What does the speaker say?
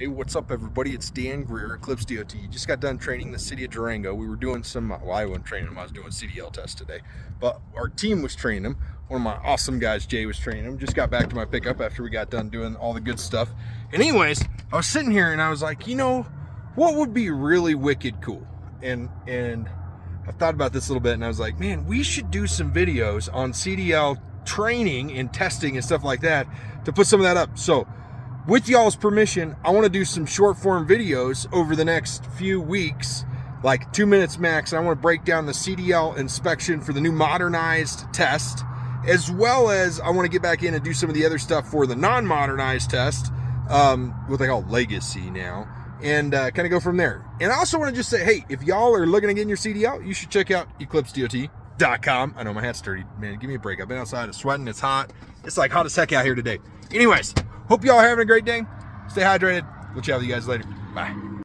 Hey, what's up, everybody? It's Dan Greer, Eclipse DOT. Just got done training the city of Durango. We were doing some, well, I wasn't training them, I was doing CDL tests today. But our team was training them. One of my awesome guys, Jay, was training them. Just got back to my pickup after we got done doing all the good stuff. And anyways, I was sitting here and I was like, you know, what would be really wicked cool? And I thought about this a little bit and I was like, man, we should do some videos on CDL training and testing and stuff like that to put some of that up. So with y'all's permission, I want to do some short form videos over the next few weeks, like 2 minutes max. I want to break down the CDL inspection for the new modernized test, as well as I want to get back in and do some of the other stuff for the non-modernized test, what they call legacy now, and kind of go from there. And I also want to just say, hey, if y'all are looking to get in your CDL, you should check out EclipseDOT.com. I know my hat's dirty, man. Give me a break. I've been outside, it's sweating, it's hot. It's like hot as heck out here today. Anyways, hope y'all are having a great day. Stay hydrated. We'll chat with you guys later. Bye.